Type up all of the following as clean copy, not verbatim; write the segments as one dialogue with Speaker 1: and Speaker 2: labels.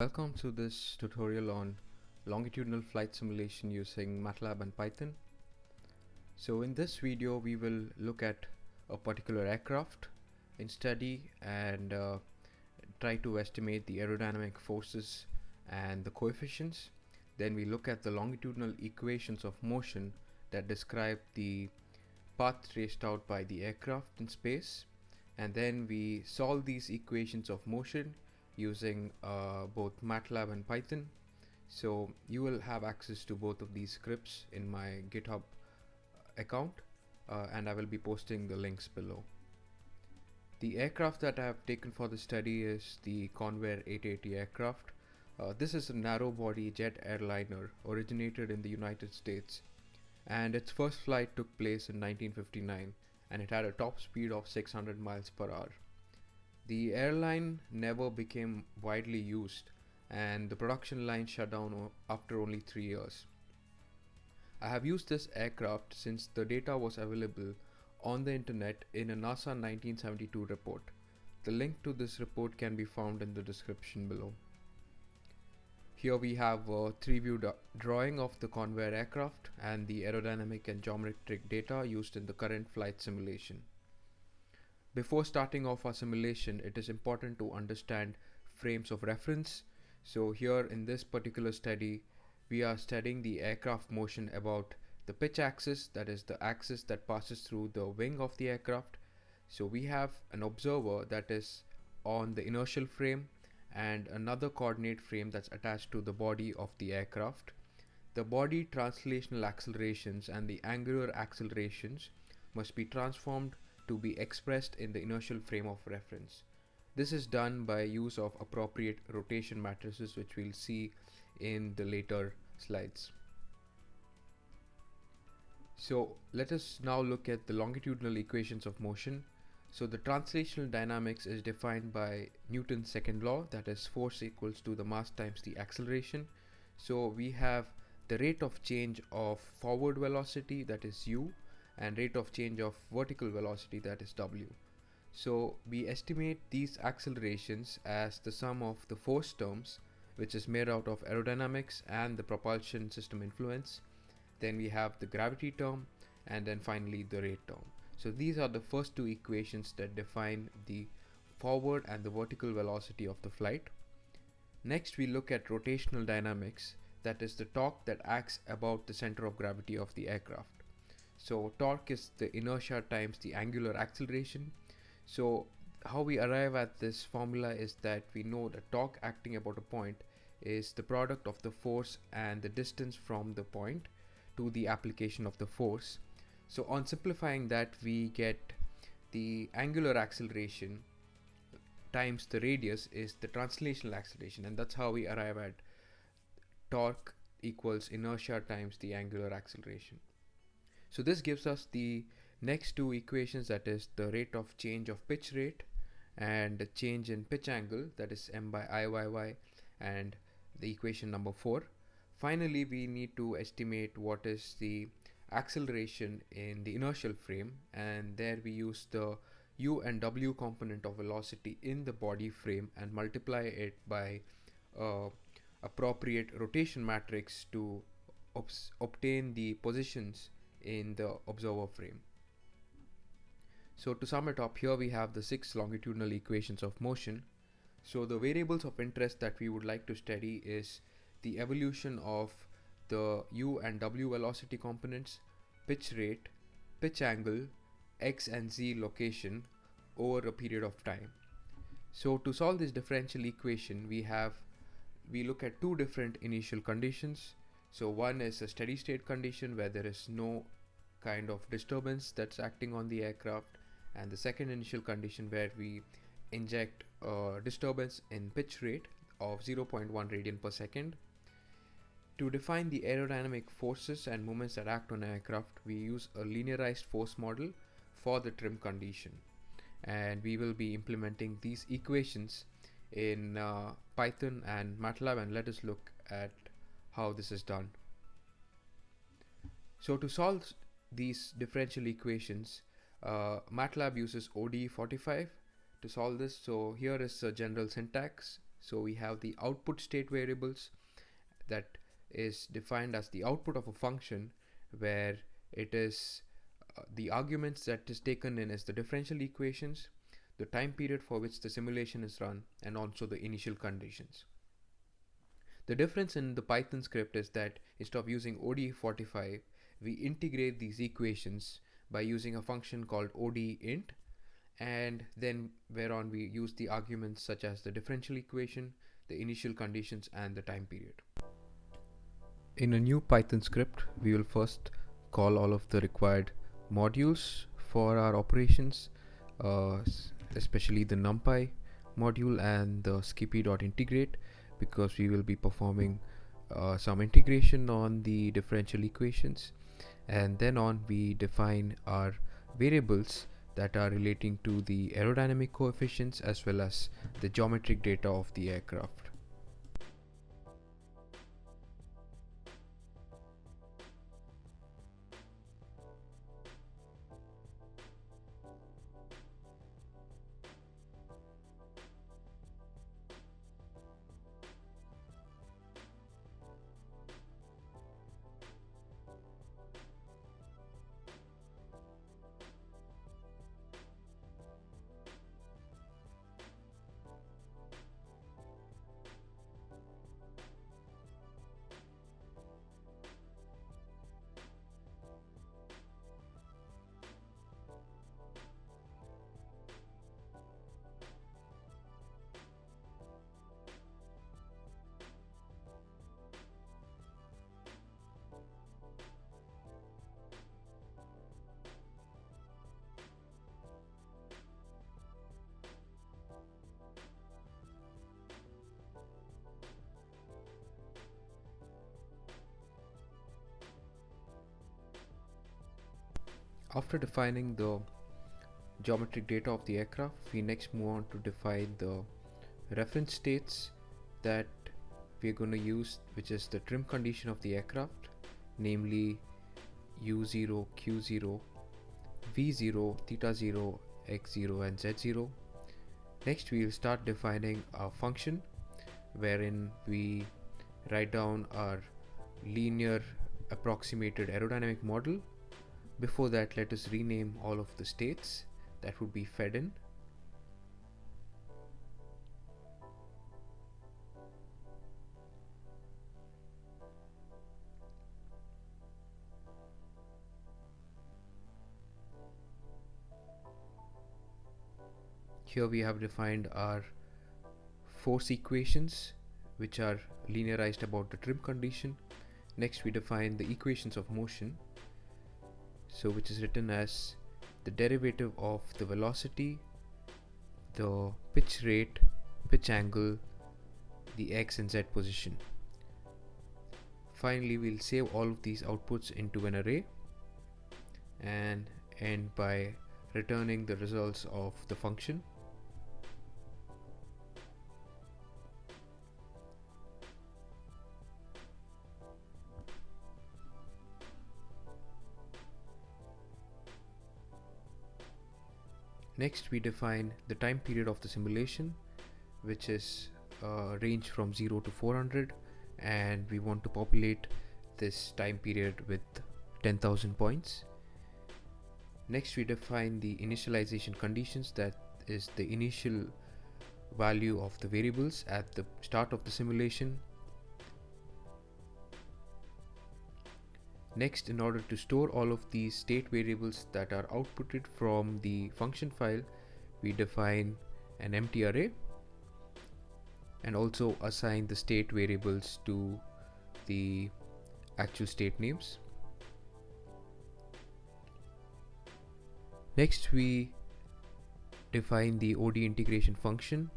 Speaker 1: Welcome to this tutorial on longitudinal flight simulation using MATLAB and Python. So in this video we will look at a particular aircraft in study and try to estimate the aerodynamic forces and the coefficients. Then we look at the longitudinal equations of motion that describe the path traced out by the aircraft in space, and then we solve these equations of motion using both MATLAB and Python. So you will have access to both of these scripts in my GitHub account, and I will be posting the links below. The aircraft that I have taken for the study is the Convair 880 aircraft. This is a narrow body jet airliner originated in the United States, and its first flight took place in 1959, and it had a top speed of 600 miles per hour. The airline never became widely used, and the production line shut down after only 3 years. I have used this aircraft since the data was available on the internet in a NASA 1972 report. The link to this report can be found in the description below. Here we have a 3-view drawing of the Convair aircraft and the aerodynamic and geometric data used in the current flight simulation. Before starting off our simulation, it is important to understand frames of reference. So here in this particular study, we are studying the aircraft motion about the pitch axis, that is the axis that passes through the wing of the aircraft. So we have an observer that is on the inertial frame and another coordinate frame that's attached to the body of the aircraft. The body translational accelerations and the angular accelerations must be transformed to be expressed in the inertial frame of reference. This is done by use of appropriate rotation matrices, which we'll see in the later slides. So let us now look at the longitudinal equations of motion. So the translational dynamics is defined by Newton's second law, that is force equals to the mass times the acceleration. So we have the rate of change of forward velocity, that is u, and rate of change of vertical velocity, that is w. So we estimate these accelerations as the sum of the force terms, which is made out of aerodynamics and the propulsion system influence. Then we have the gravity term, and then finally the rate term. So these are the first two equations that define the forward and the vertical velocity of the flight. Next we look at rotational dynamics, that is the torque that acts about the center of gravity of the aircraft. So torque is the inertia times the angular acceleration. So how we arrive at this formula is that we know that torque acting about a point is the product of the force and the distance from the point to the application of the force. So on simplifying that, we get the angular acceleration times the radius is the translational acceleration, and that's how we arrive at torque equals inertia times the angular acceleration. So this gives us the next two equations, that is the rate of change of pitch rate and the change in pitch angle, that is m by Iyy, and the equation number 4. Finally, we need to estimate what is the acceleration in the inertial frame, and there we use the u and w component of velocity in the body frame and multiply it by appropriate rotation matrix to obtain the positions in the observer frame. So to sum it up, here we have the 6 longitudinal equations of motion. So the variables of interest that we would like to study is the evolution of the u and w velocity components, pitch rate, pitch angle, x and z location over a period of time. So to solve this differential equation, we look at two different initial conditions. So one is a steady state condition where there is no kind of disturbance that's acting on the aircraft, and the second initial condition where we inject a disturbance in pitch rate of 0.1 radian per second. To define the aerodynamic forces and moments that act on an aircraft, we use a linearized force model for the trim condition, and we will be implementing these equations in Python and MATLAB, and let us look at how this is done. So to solve these differential equations, MATLAB uses ODE45 to solve this. So here is a general syntax. So we have the output state variables that is defined as the output of a function, where it is the arguments that is taken in is the differential equations, the time period for which the simulation is run, and also the initial conditions. The difference in the Python script is that instead of using ODE45, we integrate these equations by using a function called ODEInt, and then whereon we use the arguments such as the differential equation, the initial conditions, and the time period. In a new Python script, we will first call all of the required modules for our operations, especially the numpy module and the skippy.integrate, because we will be performing some integration on the differential equations, and then on we define our variables that are relating to the aerodynamic coefficients as well as the geometric data of the aircraft. After defining the geometric data of the aircraft, we next move on to define the reference states that we are going to use, which is the trim condition of the aircraft, namely U0, Q0, V0, theta 0, X0, and Z0. Next, we will start defining a function wherein we write down our linear approximated aerodynamic model. Before that, let us rename all of the states that would be fed in. Here we have defined our force equations, which are linearized about the trim condition. Next, we define the equations of motion, so which is written as the derivative of the velocity, the pitch rate, pitch angle, the x and z position. Finally, we'll save all of these outputs into an array and end by returning the results of the function. Next, we define the time period of the simulation, which is range from 0 to 400, and we want to populate this time period with 10,000 points. Next, we define the initialization conditions, that is the initial value of the variables at the start of the simulation. Next, in order to store all of these state variables that are outputted from the function file, we define an empty array and also assign the state variables to the actual state names. Next, we define the OD integration function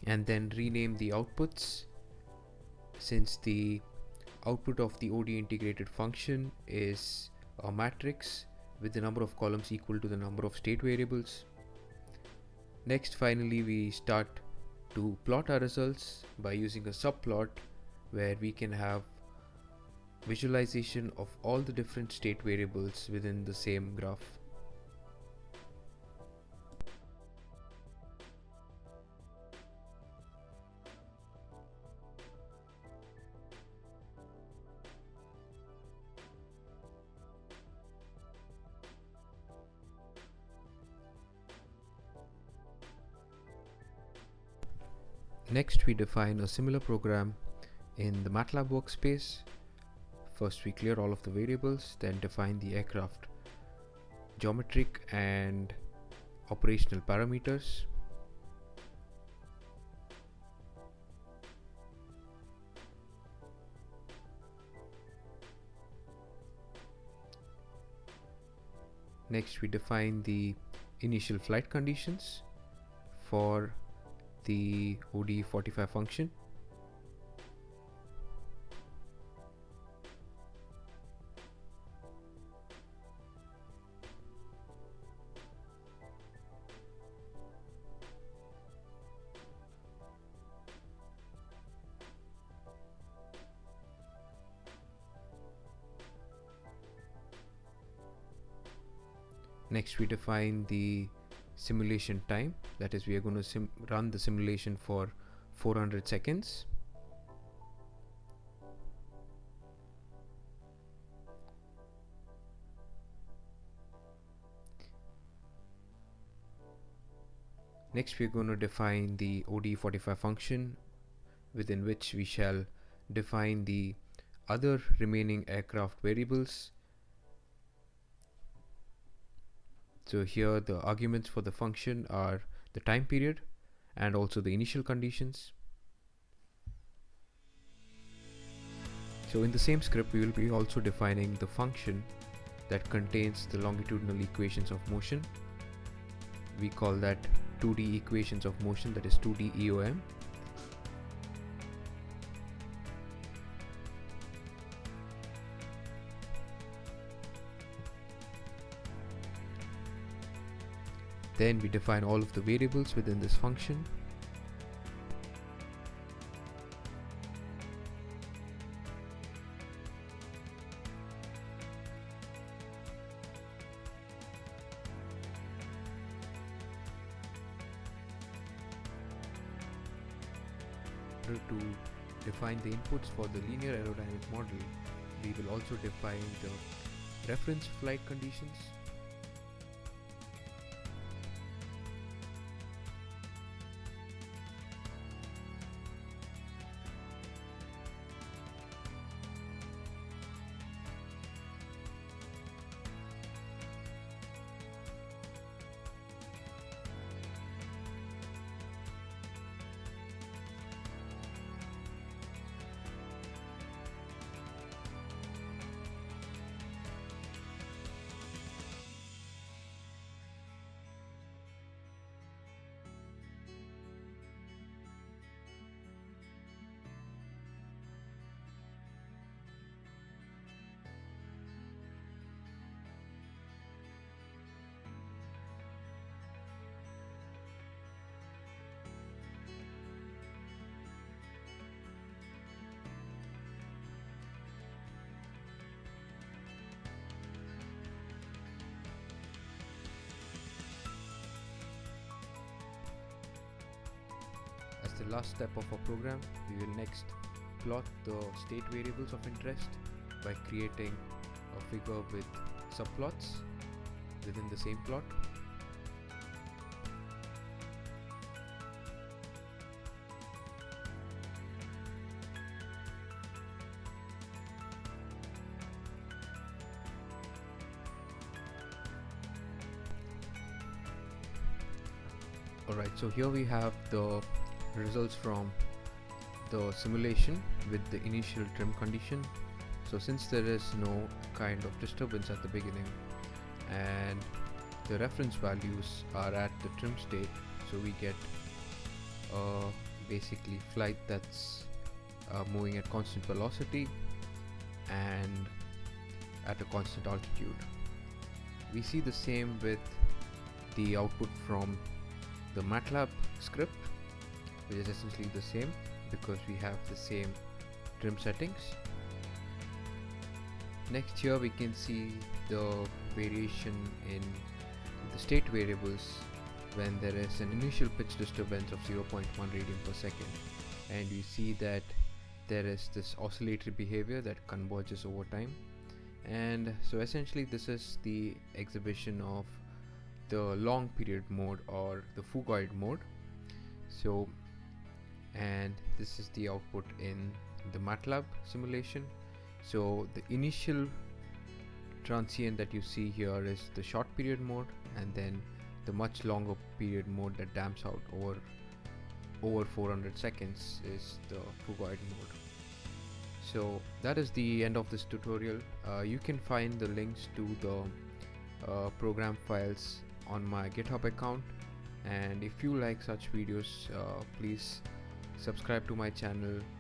Speaker 1: and then rename the outputs, since the output of the OD integrated function is a matrix with the number of columns equal to the number of state variables. Next, finally, we start to plot our results by using a subplot, where we can have visualization of all the different state variables within the same graph. Next, we define a similar program in the MATLAB workspace. First, we clear all of the variables, then define the aircraft geometric and operational parameters. Next, we define the initial flight conditions for the OD45 function. Next, we define the simulation time, that is, we are going to run the simulation for 400 seconds. Next, we are going to define the OD45 function, within which we shall define the other remaining aircraft variables. So here the arguments for the function are the time period and also the initial conditions. So in the same script, we will be also defining the function that contains the longitudinal equations of motion. We call that 2D equations of motion, that is 2D EOM. Then we define all of the variables within this function. To define the inputs for the linear aerodynamic model, we will also define the reference flight conditions. As the last step of our program, we will next plot the state variables of interest by creating a figure with subplots within the same plot. Alright, so here we have the results from the simulation with the initial trim condition. So since there is no kind of disturbance at the beginning and the reference values are at the trim state, so we get basically flight that's moving at constant velocity and at a constant altitude. We see the same with the output from the MATLAB script, which is essentially the same because we have the same trim settings. Next, here we can see the variation in the state variables when there is an initial pitch disturbance of 0.1 radian per second, and we see that there is this oscillatory behavior that converges over time. And so essentially this is the exhibition of the long period mode or the phugoid mode. So and this is the output in the MATLAB simulation. So the initial transient that you see here is the short period mode, and then the much longer period mode that damps out over 400 seconds is the Fugard mode. So that is the end of this tutorial. You can find the links to the program files on my GitHub account, and if you like such videos, please subscribe to my channel,